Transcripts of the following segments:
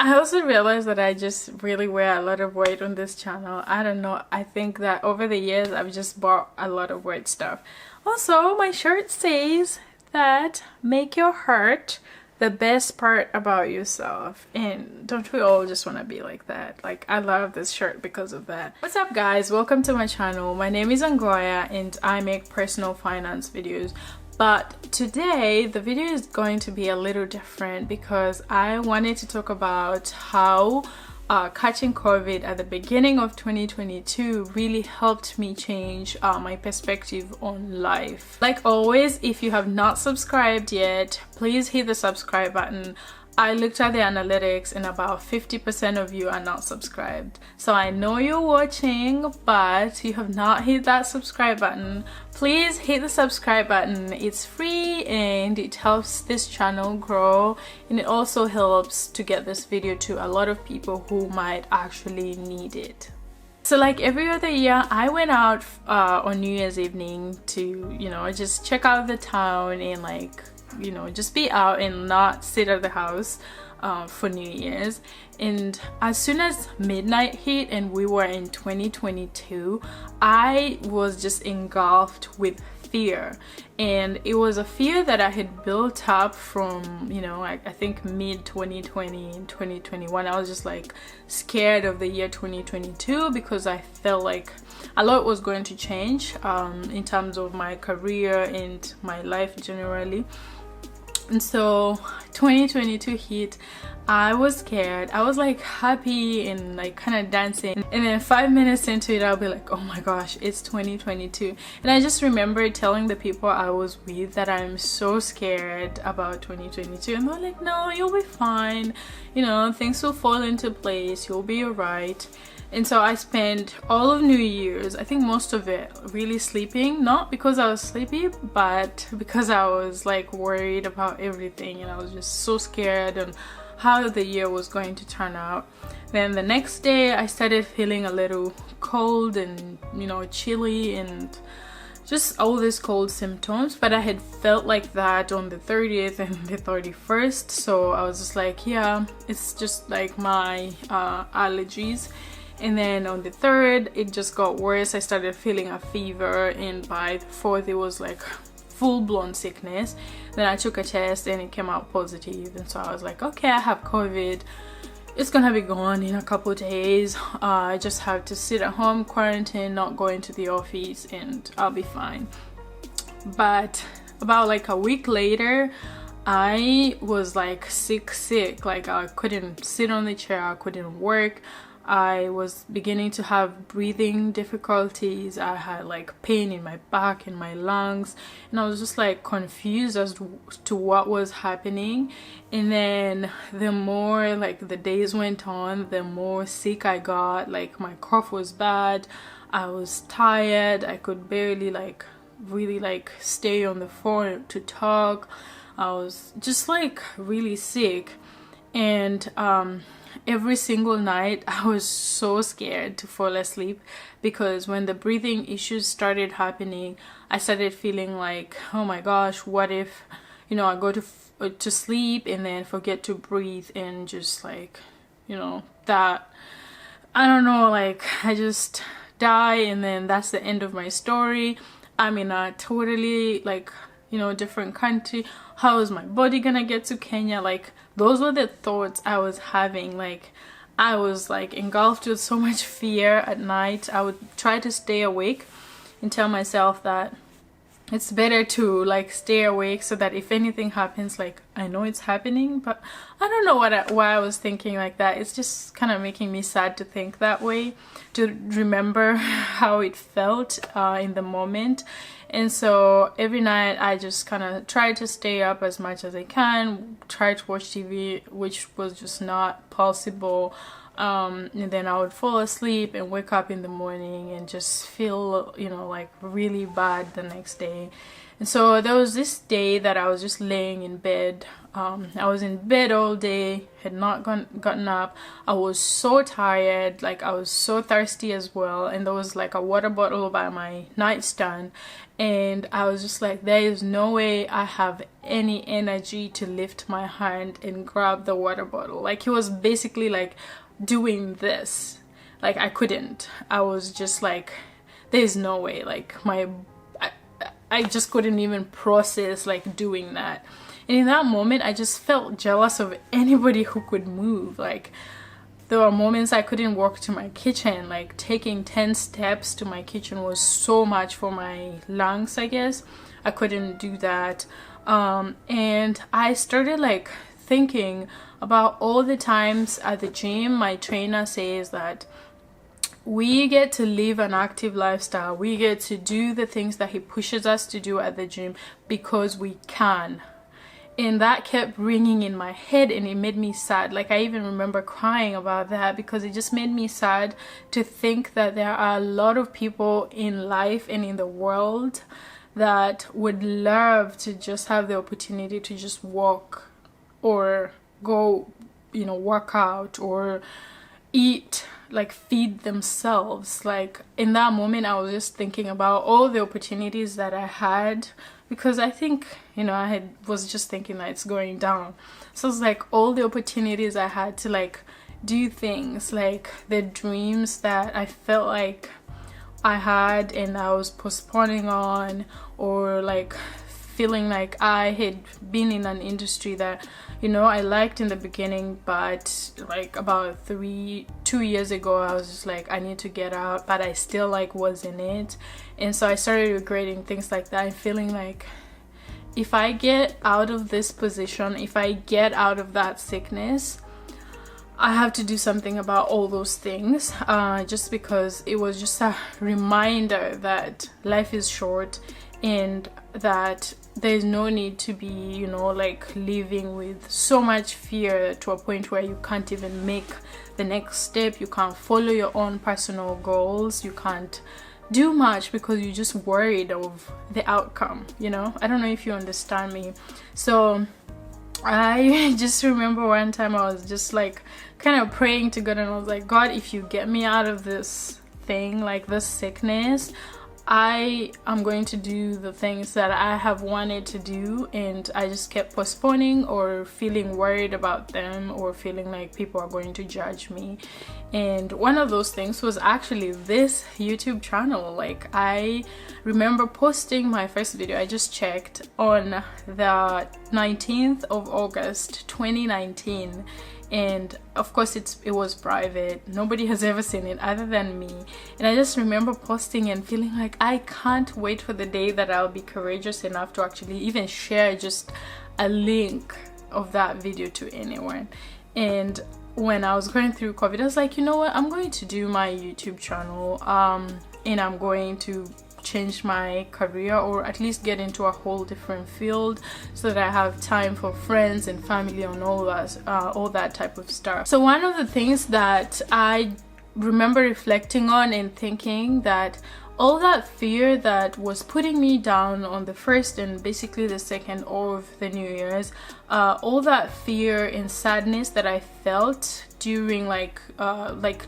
I also realized that I just really wear a lot of weight on this channel. I don't know. I think that over the years I've just bought a lot of weight stuff. Also, my shirt says that make your heart the best part about yourself. And don't we all just want to be like that? Like, I love this shirt because of that. What's up, guys? Welcome to my channel. My name is Angoya and I make personal finance videos. But today the video is going to be a little different because I wanted to talk about how catching COVID at the beginning of 2022 really helped me change my perspective on life. Like always, if you have not subscribed yet, please hit the subscribe button. I looked at the analytics and about 50% of you are not subscribed. So I know you're watching, but you have not hit that subscribe button. Please hit the subscribe button. It's free and it helps this channel grow, and it also helps to get this video to a lot of people who might actually need it. So like every other year, I went out on New Year's evening to, just check out the town and just be out and not sit at the house for New Year's. And as soon as midnight hit and we were in 2022, I was just engulfed with fear. And it was a fear that I had built up from, I think mid 2020 and 2021. I was just like scared of the year 2022 because I felt like a lot was going to change in terms of my career and my life generally. And so 2022 hit. I was scared. I was like happy and like kind of dancing, and then 5 minutes into it I'll be like, oh my gosh, it's 2022. And I just remember telling the people I was with that I'm so scared about 2022, and they're like, no, you'll be fine, things will fall into place, you'll be alright. And so I spent all of New Year's, I think most of it, really sleeping. Not because I was sleepy, but because I was like worried about everything, and I was just so scared on how the year was going to turn out. Then the next day I started feeling a little cold and chilly and just all these cold symptoms, but I had felt like that on the 30th and the 31st, so I was just like, yeah, it's just like my allergies. And then on the 3rd it just got worse. I started feeling a fever, and by the 4th it was like full-blown sickness. Then I took a test and it came out positive, and so I was like, okay, I have COVID, it's gonna be gone in a couple of days. I just have to sit at home, quarantine, not go into the office, and I'll be fine. But about like a week later I was like sick, like I couldn't sit on the chair, I couldn't work. I was beginning to have breathing difficulties. I had like pain in my back and my lungs, and I was just like confused as to what was happening. And then the more like the days went on, the more sick I got. Like my cough was bad, I was tired, I could barely really stay on the phone to talk. I was just like really sick. And every single night I was so scared to fall asleep, because when the breathing issues started happening, I started feeling like, oh my gosh, what if I go to sleep and then forget to breathe, and just like that, I don't know, like I just die, and then that's the end of my story. I'm in a totally different country. How is my body gonna get to Kenya? Like, those were the thoughts I was having. Like, I was like engulfed with so much fear at night. I would try to stay awake and tell myself that it's better to like stay awake so that if anything happens, like I know it's happening. But I don't know why I was thinking like that. It's just kind of making me sad to think that way, to remember how it felt in the moment. And so every night I just kind of try to stay up as much as I can, try to watch TV, which was just not possible. And then I would fall asleep and wake up in the morning and just feel like really bad the next day. And so there was this day that I was just laying in bed. I was in bed all day, had not gotten up. I was so tired, like I was so thirsty as well. And there was like a water bottle by my nightstand. And I was just like, there is no way I have any energy to lift my hand and grab the water bottle. Like he was basically like doing this. Like I couldn't. I was just like, there's no way. Like I just couldn't even process like doing that. And in that moment, I just felt jealous of anybody who could move. Like there were moments I couldn't walk to my kitchen. Like taking 10 steps to my kitchen was so much for my lungs, I guess. I couldn't do that. And I started like thinking about all the times at the gym my trainer says that we get to live an active lifestyle. We get to do the things that he pushes us to do at the gym because we can. And that kept ringing in my head and it made me sad. Like I even remember crying about that because it just made me sad to think that there are a lot of people in life and in the world that would love to just have the opportunity to just walk or go, you know, work out or eat, like feed themselves. Like in that moment I was just thinking about all the opportunities that I had, because I think, you know, was just thinking that it's going down. So it's like all the opportunities I had to like do things, like the dreams that I felt like I had and I was postponing on, or like feeling like I had been in an industry that, you know, I liked in the beginning, but like about 2 years ago I was just like, I need to get out, but I still like was in it. And so I started regretting things like that and feeling like if I get out of this position, if I get out of that sickness, I have to do something about all those things, just because it was just a reminder that life is short and that there's no need to be, you know, like living with so much fear to a point where you can't even make the next step. You can't follow your own personal goals. You can't do much because you're just worried of the outcome, you know. I don't know if you understand me. So I just remember one time I was just like kind of praying to God, and I was like, God, if you get me out of this thing, like this sickness, I am going to do the things that I have wanted to do. And I just kept postponing or feeling worried about them or feeling like people are going to judge me. And one of those things was actually this YouTube channel. Like I remember posting my first video, I just checked, on the 19th of August 2019. And of course it was private. Nobody has ever seen it other than me. And I just remember posting and feeling like I can't wait for the day that I'll be courageous enough to actually even share just a link of that video to anyone. And when I was going through COVID, I was like, you know what, I'm going to do my YouTube channel, and I'm going to change my career, or at least get into a whole different field, so that I have time for friends and family and all that type of stuff. So one of the things that I remember reflecting on and thinking that all that fear that was putting me down on the first and basically the second of the New Year's, all that fear and sadness that I felt during like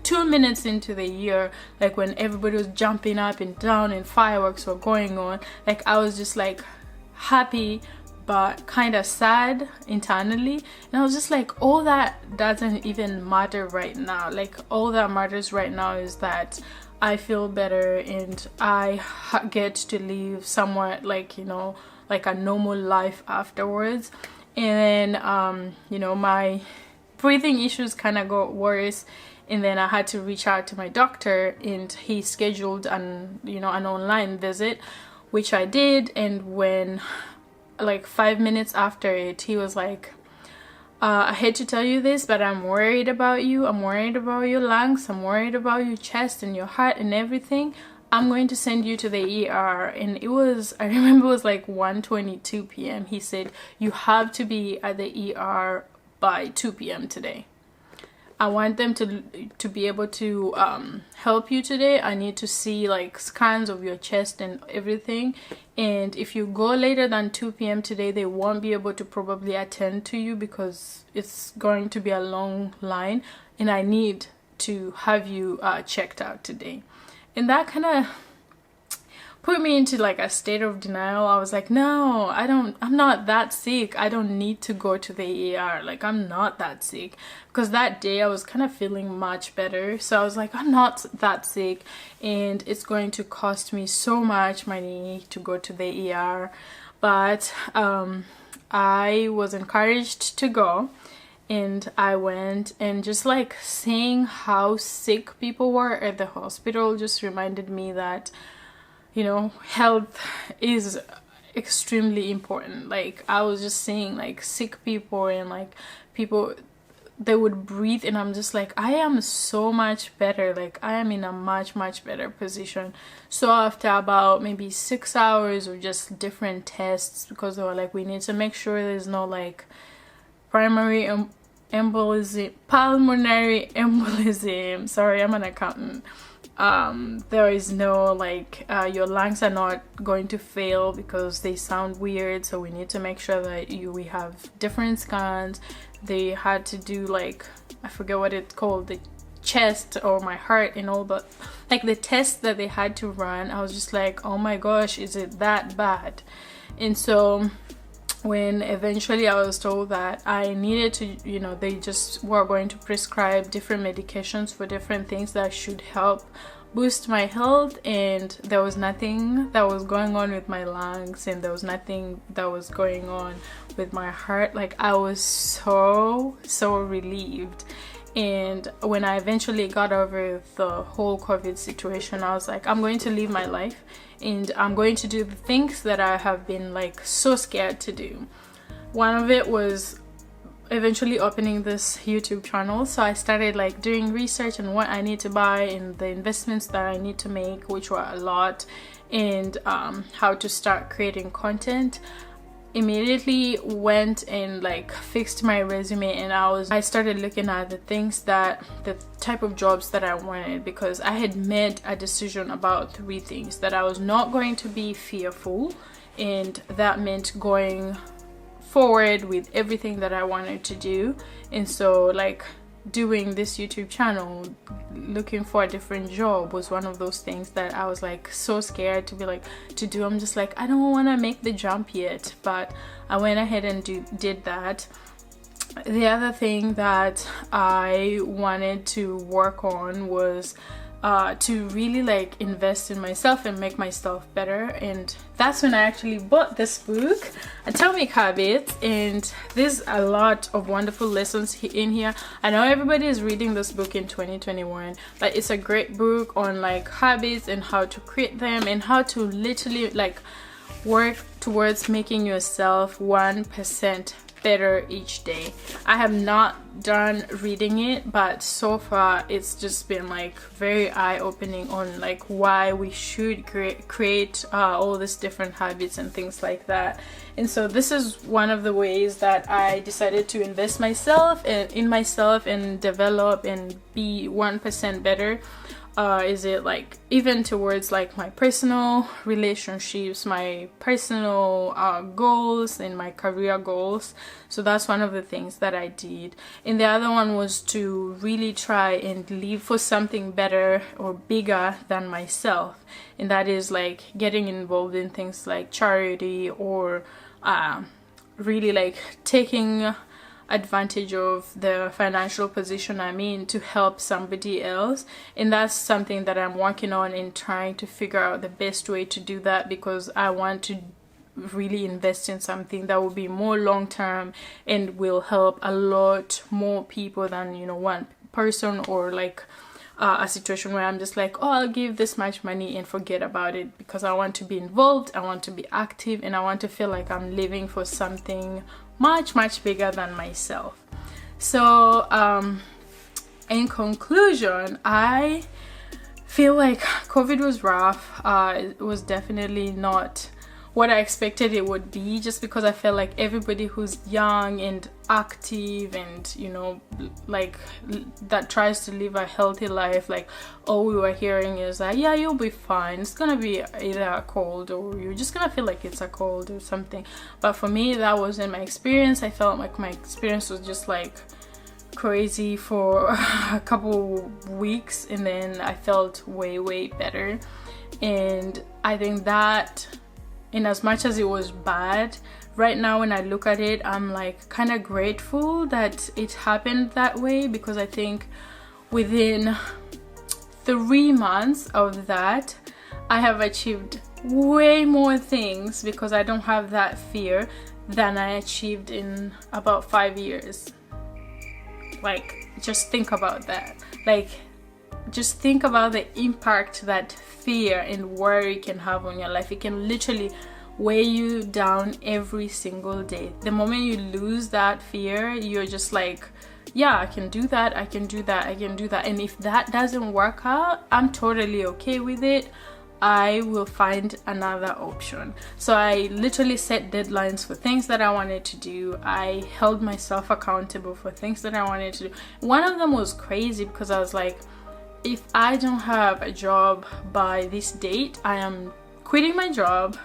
2 minutes into the year, like when everybody was jumping up and down and fireworks were going on, like I was just like happy but kind of sad internally. And I was just like, all that doesn't even matter right now. Like all that matters right now is that I feel better and I get to live somewhat like, you know, like a normal life afterwards. And then you know, my breathing issues kind of got worse, and then I had to reach out to my doctor, and he scheduled an online visit, which I did. And when like 5 minutes after it, he was like, I hate to tell you this, but I'm worried about you. I'm worried about your lungs. I'm worried about your chest and your heart and everything. I'm going to send you to the ER. And it was, I remember it was like 1:22 p.m. He said, you have to be at the ER by 2 p.m. today. I want them to be able to help you today. I need to see like scans of your chest and everything. And if you go later than 2 p.m. today, they won't be able to probably attend to you because it's going to be a long line, and I need to have you checked out today. And that kind of put me into like a state of denial. I was like, no, I'm not that sick. I don't need to go to the ER. Like, I'm not that sick. Because that day I was kind of feeling much better. So I was like, I'm not that sick, and it's going to cost me so much money to go to the ER. But I was encouraged to go, and I went, and just like seeing how sick people were at the hospital just reminded me that, you know, health is extremely important. Like, I was just seeing like sick people and like people, they would breathe, and I'm just like, I am so much better. Like, I am in a much better position. So after about maybe 6 hours of just different tests, because they were like, we need to make sure there's no like pulmonary embolism. Sorry, I'm an accountant. There is no like your lungs are not going to fail because they sound weird, so we need to make sure that we have different scans. They had to do like, I forget what it's called, the chest or my heart and all, but like the tests that they had to run, I was just like, oh my gosh, is it that bad? And so when eventually I was told that I needed to, you know, they just were going to prescribe different medications for different things that should help boost my health, and there was nothing that was going on with my lungs, and there was nothing that was going on with my heart. Like, I was so relieved. And when I eventually got over the whole COVID situation, I was like, I'm going to live my life, and I'm going to do the things that I have been like so scared to do. One of it was eventually opening this YouTube channel. So I started like doing research on what I need to buy and the investments that I need to make, which were a lot, and how to start creating content. Immediately went and like fixed my resume, and I started looking at the type of jobs that I wanted, because I had made a decision about 3 things: that I was not going to be fearful, and that meant going forward with everything that I wanted to do. And so like doing this YouTube channel, looking for a different job was one of those things that I was like so scared to do. I'm just like, I don't want to make the jump yet, but I went ahead and did that. The other thing that I wanted to work on was to really like invest in myself and make myself better, and that's when I actually bought this book, Atomic Habits. And there's a lot of wonderful lessons in here. I know everybody is reading this book in 2021, but it's a great book on like habits and how to create them, and how to literally like work towards making yourself 1% better each day. I have not done reading it, but so far it's just been like very eye-opening on like why we should create all these different habits and things like that. And so this is one of the ways that I decided to invest in myself and develop and be 1% better. Is it like even towards like my personal relationships, my personal goals, and my career goals. So that's one of the things that I did. And the other one was to really try and live for something better or bigger than myself, and that is like getting involved in things like charity, or really like taking advantage of the financial position I'm in to help somebody else. And that's something that I'm working on and trying to figure out the best way to do that, because I want to really invest in something that will be more long-term and will help a lot more people than, you know, one person, or like a situation where I'm just like, oh, I'll give this much money and forget about it, because I want to be involved, I want to be active, and I want to feel like I'm living for something much bigger than myself. So in conclusion, I feel like COVID was rough. It was definitely not what I expected it would be, just because I felt like everybody who's young and active and, you know, like that tries to live a healthy life, like all we were hearing is that, yeah, you'll be fine, it's gonna be either a cold or you're just gonna feel like it's a cold or something. But for me, that wasn't my experience. I felt like my experience was just like crazy for a couple weeks, and then I felt way better. And I think that, in as much as it was bad, right now when I look at it, I'm like kind of grateful that it happened that way, because I think within 3 months of that, I have achieved way more things because I don't have that fear than I achieved in about 5 years. Like, just think about that. Like, just think about the impact that fear and worry can have on your life. It can literally weigh you down every single day. The moment you lose that fear, you're just like, yeah, I can do that, I can do that, I can do that. And if that doesn't work out, I'm totally okay with it. I will find another option. So I literally set deadlines for things that I wanted to do. I held myself accountable for things that I wanted to do. One of them was crazy because I was like, if I don't have a job by this date, I am quitting my job,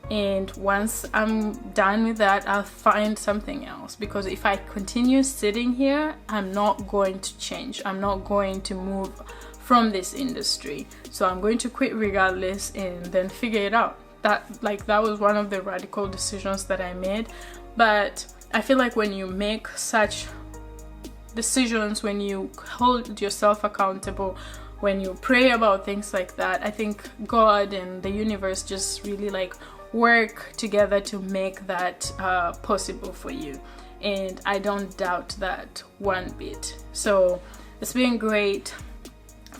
and once I'm done with that, I'll find something else, because if I continue sitting here, I'm not going to change. I'm not going to move from this industry. So I'm going to quit regardless and then figure it out. That was one of the radical decisions that I made. But I feel like when you make such decisions, when you hold yourself accountable, when you pray about things like that, I think God and the universe just really like work together to make that possible for you. And I don't doubt that one bit. So it's been great,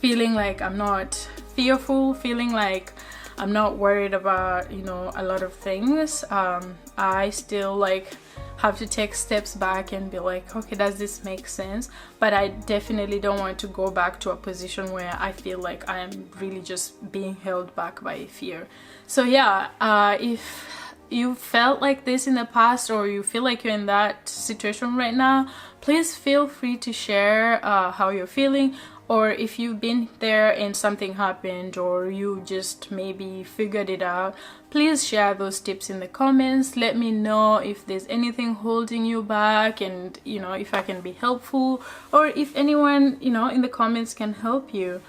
feeling like I'm not fearful, feeling like I'm not worried about, you know, a lot of things. I still like have to take steps back and be like, okay, does this make sense? But I definitely don't want to go back to a position where I feel like I am really just being held back by fear. So yeah, if you felt like this in the past, or you feel like you're in that situation right now, please feel free to share how you're feeling. Or if you've been there and something happened, or you just maybe figured it out, please share those tips in the comments. Let me know if there's anything holding you back, and, you know, if I can be helpful, or if anyone, you know, in the comments can help you.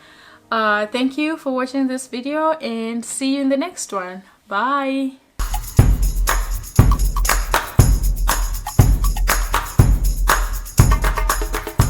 Thank you for watching this video, and see you in the next one. Bye.